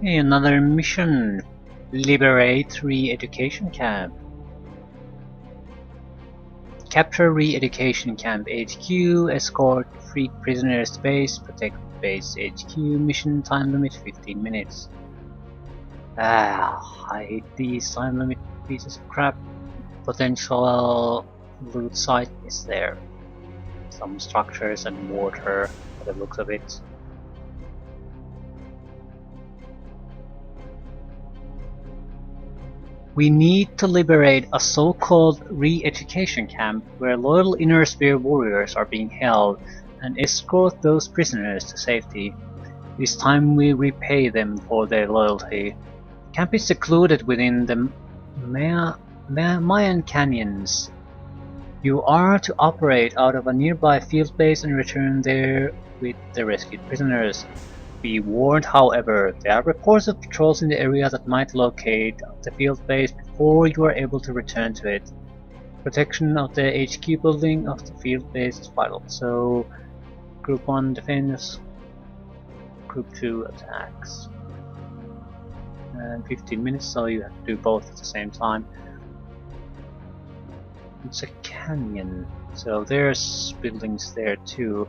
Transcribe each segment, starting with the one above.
Hey, another mission. Liberate Re-Education Camp. Capture Re-Education Camp HQ, escort free prisoners to base, protect base HQ, mission time limit 15 minutes. Ah, I hate these time limit pieces of crap. Potential loot site is there. Some structures and water, by the looks of it. We need to liberate a so-called re-education camp where loyal Inner Sphere warriors are being held and escort those prisoners to safety. This time we repay them for their loyalty. The camp is secluded within the Mayan Canyons. You are to operate out of a nearby field base and return there with the rescued prisoners. Be warned, however, there are reports of patrols in the area that might locate the field base before you are able to return to it. Protection of the HQ building of the field base is vital. So, Group 1 defense, Group 2 attacks. And 15 minutes, so you have to do both at the same time. It's a canyon, so there's buildings there too.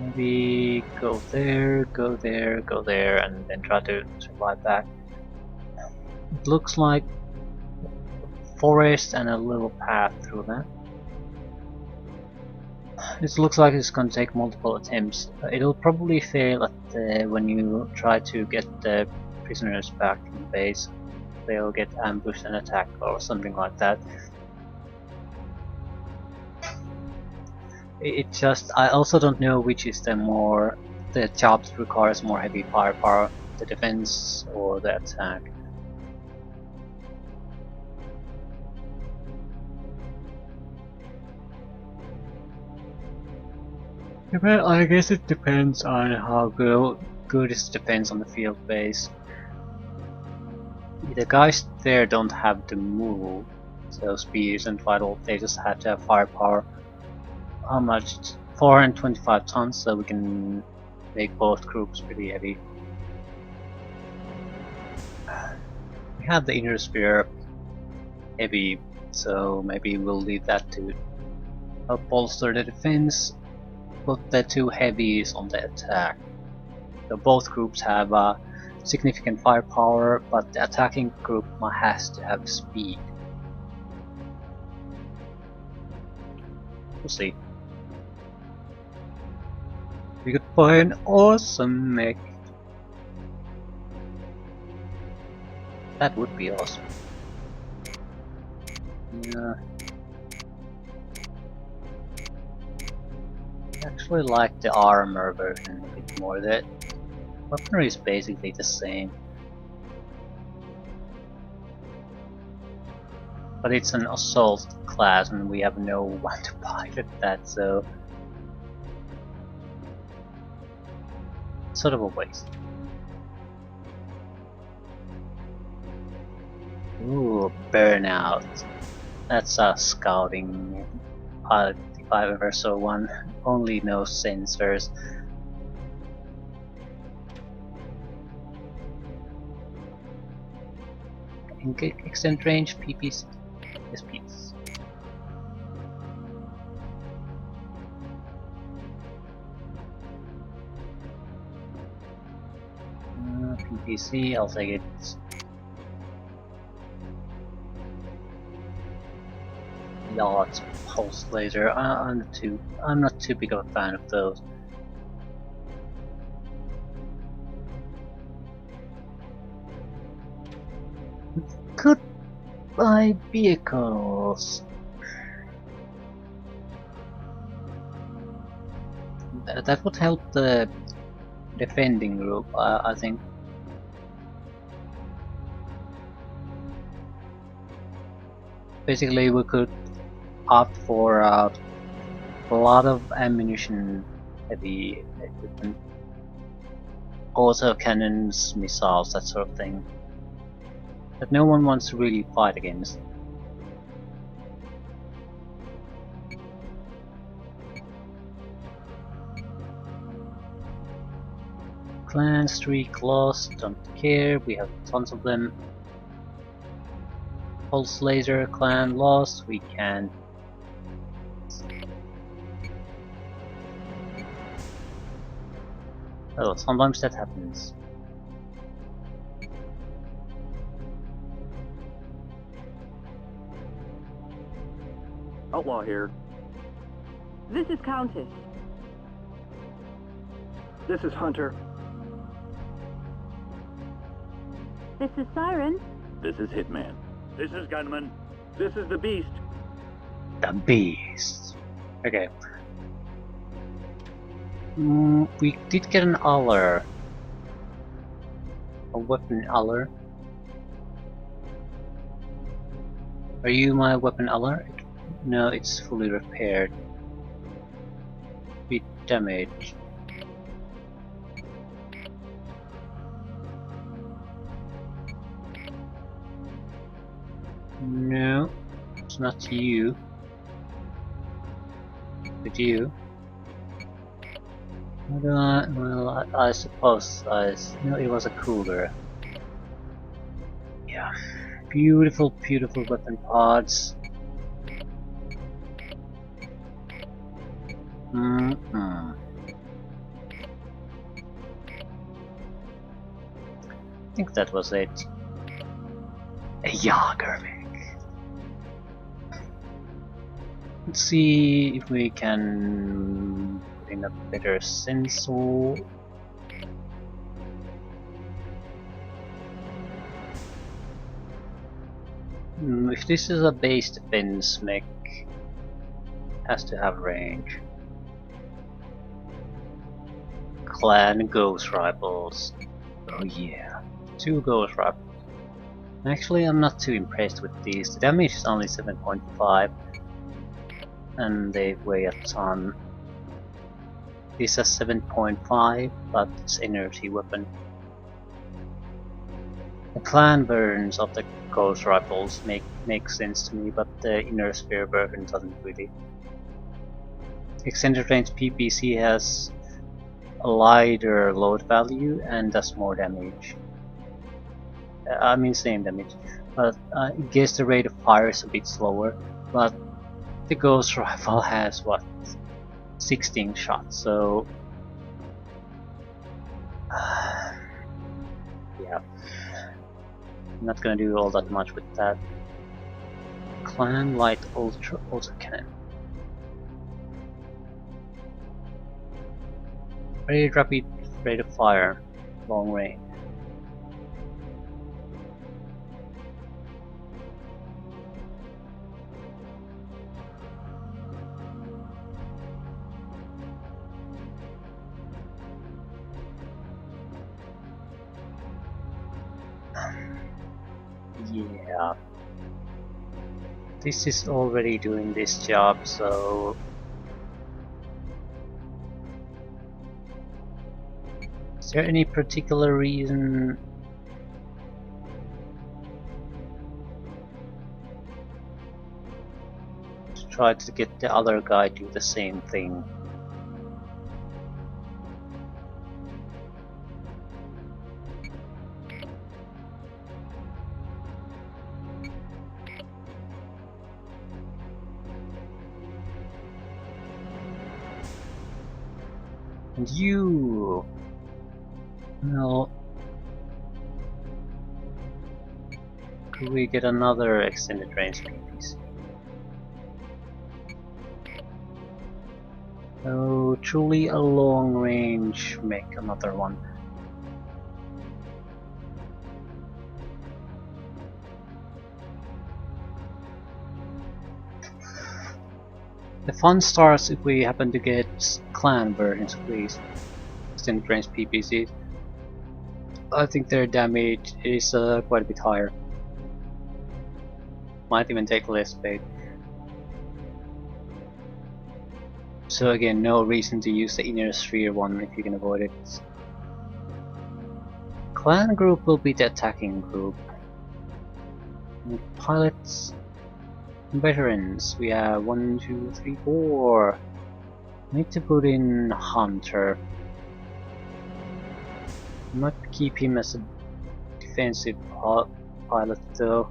Maybe go there, go there, go there, and then try to survive back. It looks like forest and a little path through that. It looks like it's going to take multiple attempts. It'll probably fail at when you try to get the prisoners back in base. They'll get ambushed and attacked or something like that. It just, I also don't know which is the job that requires more heavy firepower, the defense or the attack. Well, I guess it depends on how good is defense on the field base. The guys there don't have to move, so speed isn't vital, they just have to have firepower. How much? 425 tons, so we can make both groups pretty heavy. We have the Inner Sphere heavy, so maybe we'll leave that to help bolster the defense, put the two heavies on the attack. So both groups have significant firepower, but the attacking group has to have speed. We'll see. We could buy an awesome mech. That would be awesome. Yeah. I actually like the armor version a bit more. The weaponry is basically the same. But it's an assault class and we have no one to pilot that, so sort of a waste. Ooh, burnout. That's a scouting pilot if I ever saw one. Only no sensors. Extend range PPs. Yes, please. PPC, I'll take it. Yacht, pulse laser. I'm not too big of a fan of those. Could buy vehicles. That would help the defending group, I think. Basically, we could opt for a lot of ammunition, heavy equipment, auto cannons, missiles, that sort of thing, that no one wants to really fight against. Clan streak lost, don't care, we have tons of them. Pulse laser clan lost, we can. Oh, sometimes that happens. Outlaw here. This is Countess. This is Hunter. This is Siren. This is Hitman. This is Gunman. This is the Beast. The Beast. Okay. We did get an Aller. A weapon Aller. Are you my weapon Aller? No, it's fully repaired. Bit damaged. No, it's not you. But you. Well, I suppose no, it was a cooler. Yeah, beautiful, beautiful weapon pods. I think that was it. A Jagermech. Let's see if we can put in a better sensor. If this is a base defense mech, has to have range. Clan Ghost Rifles. Oh yeah, 2 Ghost Rifles. Actually, I'm not too impressed with these. The damage is only 7.5 and they weigh a ton. This has 7.5, but it's energy weapon. The clan versions of the Ghost Rifles make sense to me, but the inner sphere version doesn't really. Extended range PPC has a lighter load value and does more damage. I mean same damage, but I guess the rate of fire is a bit slower, but the Ghost Rifle has what? 16 shots, so yeah, I'm not gonna do all that much with that. Clan Light Ultra Autocannon. Very rapid rate of fire, long range. Yeah, this is already doing this job, so is there any particular reason to try to get the other guy to do the same thing? And you, well, could we get another extended range PPC? Oh, truly a long range, make another one. The fun starts if we happen to get clan versions of these extended range PPCs. I think their damage is quite a bit higher. Might even take less bait. So again, no reason to use the inner sphere one if you can avoid it. Clan group will be the attacking group. And pilots. Veterans, we have 1, 2, 3, 4. Need to put in Hunter. Might keep him as a defensive pilot though.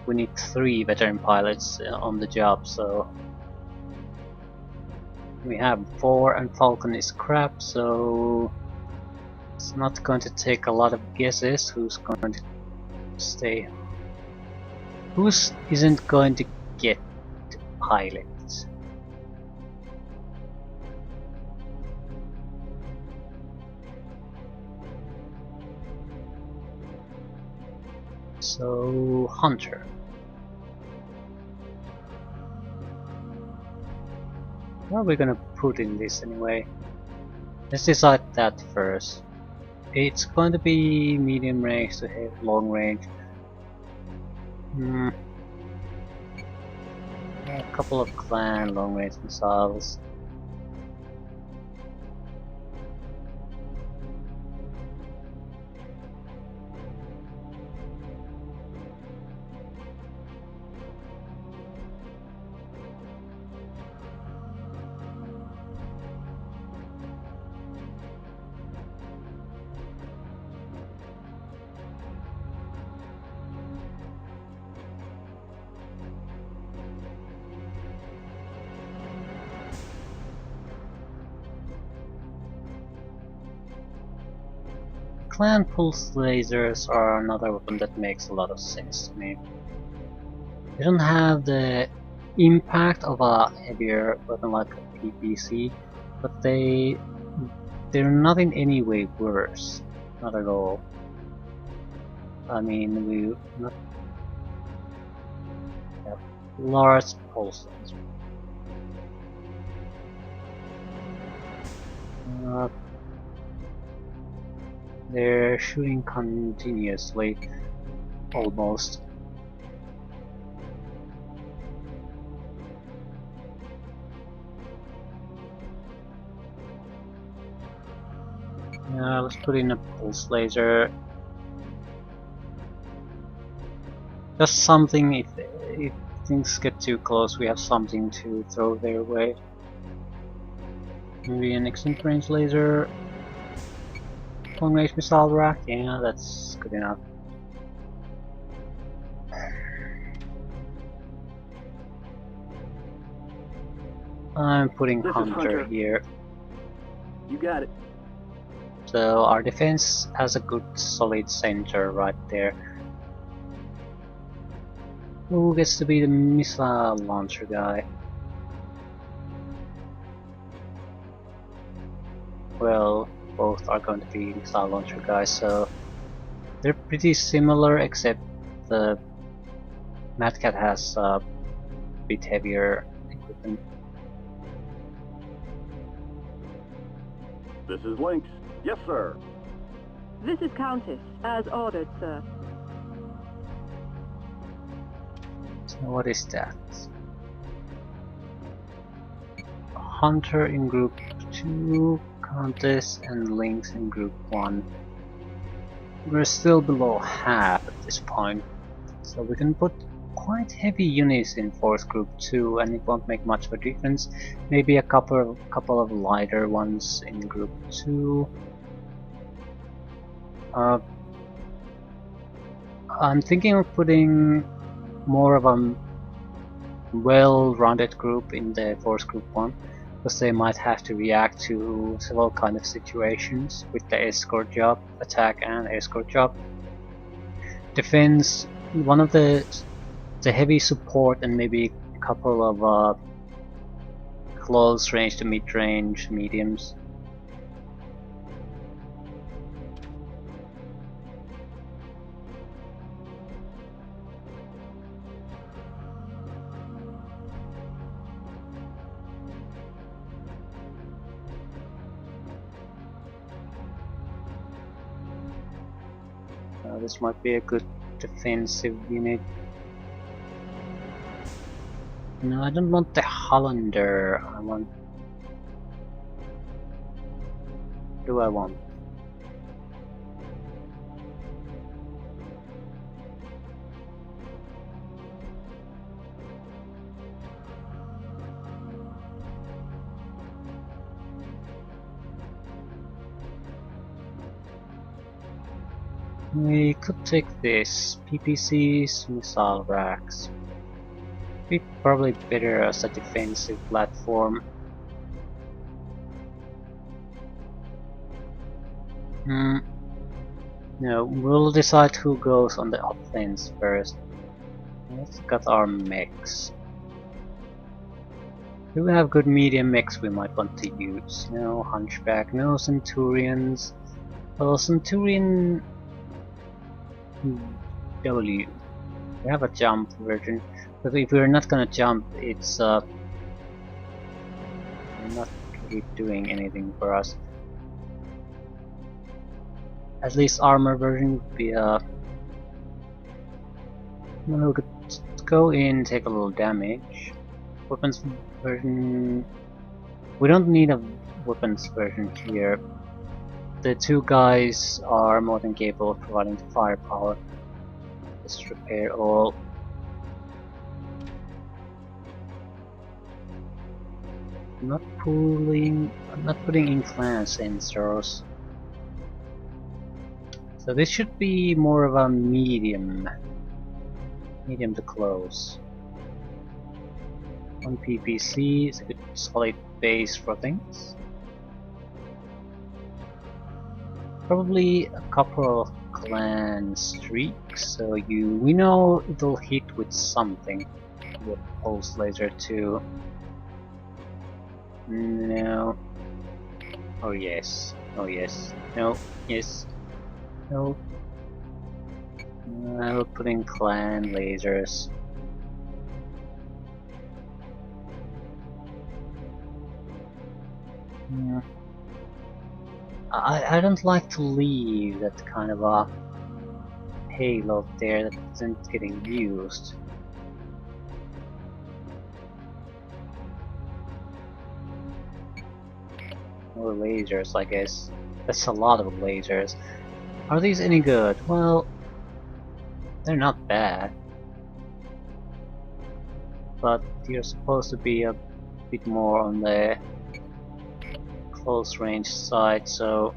We need 3 veteran pilots on the job, so we have 4 and Falcon is crap, so it's not going to take a lot of guesses who's going to stay. Who isn't going to get pilots? So Hunter. What are we gonna put in this anyway? Let's decide that first. It's going to be medium range to long range. A couple of clan long range missiles. Clan pulse lasers are another weapon that makes a lot of sense to me. They don't have the impact of a heavier weapon like a PPC, but they're not in any way worse. Not at all. I mean, we not have large pulse laser. They're shooting continuously, almost. Let's put in a pulse laser. Just something, if things get too close, we have something to throw their way. Maybe an extended range laser. Long range missile rack, yeah, that's good enough. I'm putting Hunter here. You got it. So our defense has a good solid center right there. Who gets to be the missile launcher guy? Well, both are going to be missile launcher guys, so they're pretty similar, except the Mad has a bit heavier equipment. This is Lynx. Yes, sir. This is Countess, as ordered, sir. So what is that? Hunter in group 2, Countess and Lynx in group 1. We're still below half at this point, so we can put quite heavy units in Force Group 2 and it won't make much of a difference. Maybe a couple of lighter ones in Group 2. I'm thinking of putting more of a well-rounded group in the Force Group 1, because they might have to react to several kind of situations with the escort job, attack and escort job. Defense, one of the heavy support and maybe a couple of close range to mid-range mediums. This might be a good defensive unit. No, I don't want the Hollander. I want... What do I want? We could take this. PPCs, missile racks. Be probably better as a defensive platform. No, we'll decide who goes on the offense first. Let's look at our mechs. Do we have good medium mechs we might want to use? No Hunchback, no Centurions. Well, Centurion W. We have a jump version, but if we're not gonna jump, it's not really doing anything for us. At least armor version would be well, we could go in, take a little damage. Weapons version. We don't need a weapons version here. The two guys are more than capable of providing the firepower. Let's repair all. I'm not putting in clan sensors. So this should be more of a medium to close. One PPC is a good solid base for things. Probably a couple of clan streaks, so we know it'll hit with something. With pulse laser too. No. Oh yes. Oh yes. No. Yes. No. I'll put in clan lasers. I don't like to leave that kind of a payload there that isn't getting used. More lasers, I guess. That's a lot of lasers. Are these any good? Well, they're not bad. But you're supposed to be a bit more on the close range side, so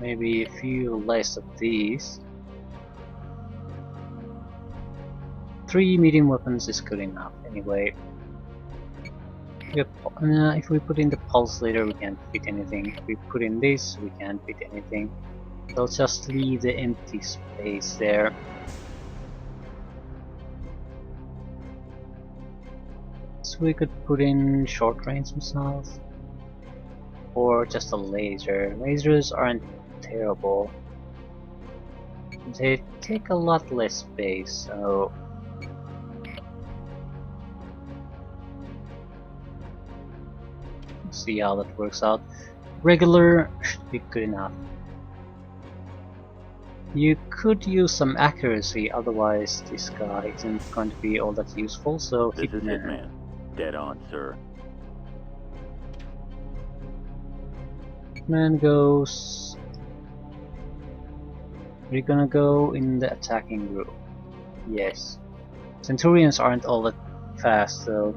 maybe a few less of these. 3 medium weapons is good enough anyway. If we put in the pulse later, we can't fit anything. If we put in this, we can't fit anything. So let's just leave the empty space there. So we could put in short range missiles. Or just a laser. Lasers aren't terrible. They take a lot less space, so see how that works out. Regular should be good enough. You could use some accuracy, otherwise this guy isn't going to be all that useful, so This is Hitman. Dead on, sir. Hitman goes... We're gonna go in the attacking group. Yes. Centurions aren't all that fast though.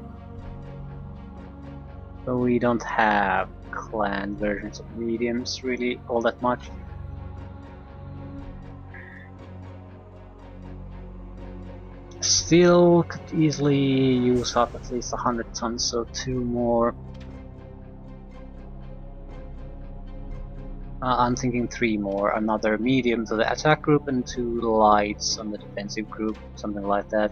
So we don't have clan versions of mediums really all that much. Still could easily use up at least 100 tons, so 2 more. I'm thinking 3 more. Another medium to the attack group and 2 lights on the defensive group, something like that.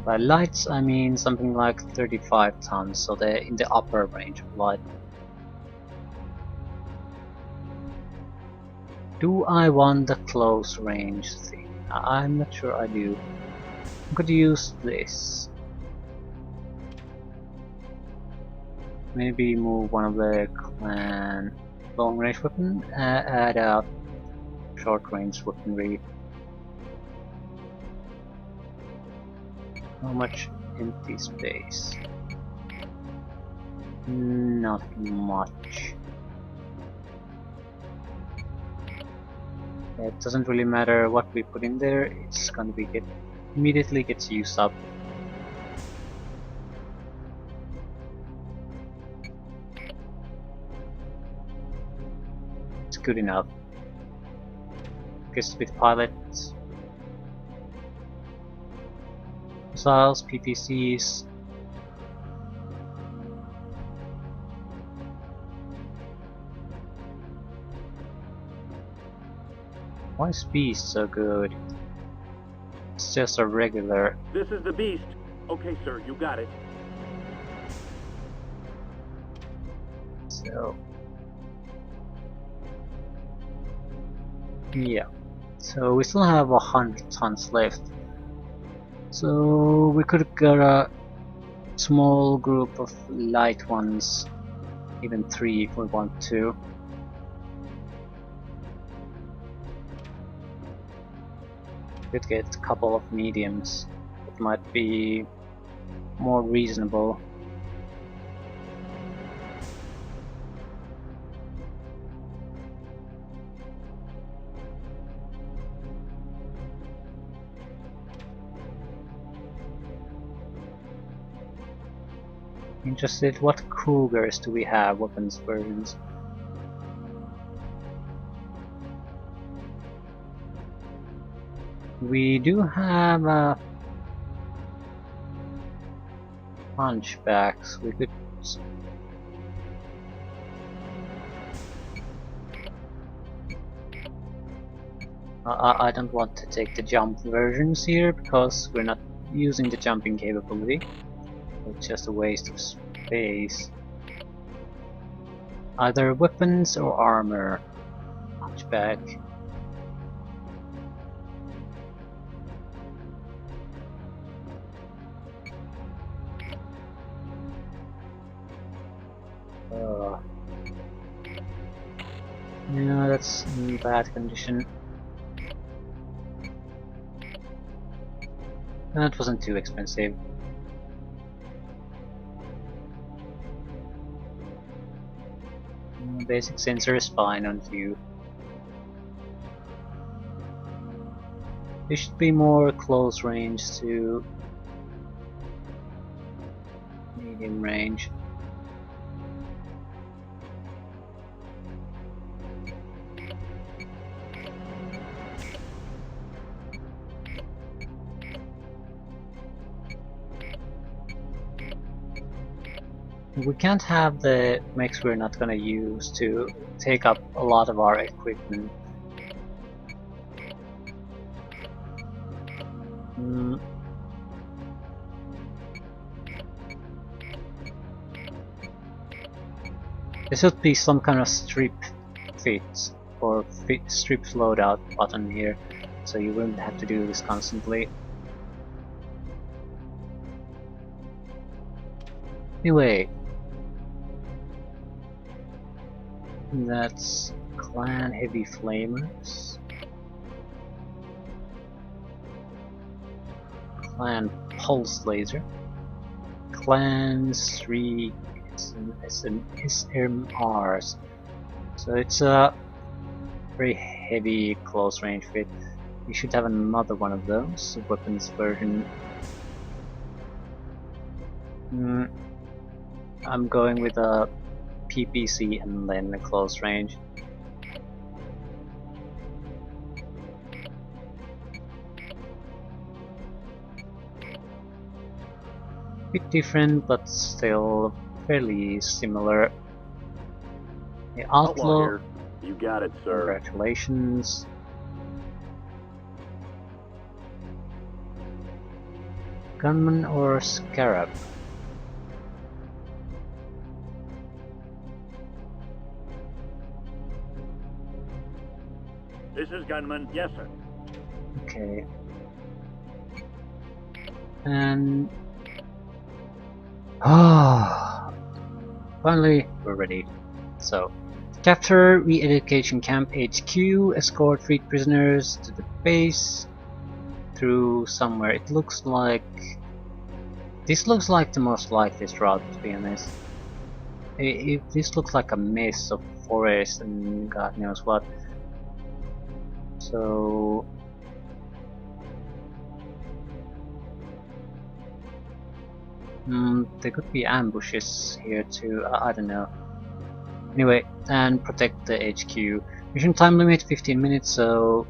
By lights I mean something like 35 tons, so they're in the upper range of light. Do I want the close range thing? I'm not sure I do. I could use this. Maybe move one of the clan long range weapon, add a short range weaponry. How much empty space? Not much. It doesn't really matter what we put in there, it's gonna be immediately gets used up. It's good enough. Guess with pilots, missiles, PPCs. Why is Beast so good? It's just a regular. This is the Beast. Okay, sir, you got it. So yeah. So we still have 100 tons left. So we could get a small group of light ones, even 3 if we want to. Could get a couple of mediums. It might be more reasonable. Interested, what Cougars do we have, weapons versions? We do have Hunchbacks. We could. I don't want to take the jump versions here because we're not using the jumping capability. It's just a waste of space. Either weapons or armor. Hunchback. Yeah, that's in bad condition. That wasn't too expensive. Basic sensor is fine on view. There should be more close range to medium range. We can't have the mechs we're not gonna use to take up a lot of our equipment. There should be some kind of strip fit or strip loadout button here, so you wouldn't have to do this constantly. Anyway, that's clan heavy flamers, clan pulse laser, clan 3 SMRs. So it's a very heavy close range fit. You should have another one of those, weapons version. I'm going with a PPC and then a close range. Bit different, but still fairly similar. The Outlaw. Here. You got it, sir. Congratulations. Gunman or Scarab? This is Gunman. Yes, sir. Okay. And finally we're ready. So, capture re-education camp HQ, escort freed prisoners to the base through somewhere. It looks like this looks like the most likeliest route, to be honest. This looks like a mess of forest and God knows what. So there could be ambushes here too. I don't know. Anyway, and protect the HQ. Mission time limit 15 minutes, so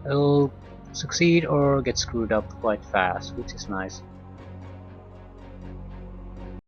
it'll succeed or get screwed up quite fast, which is nice.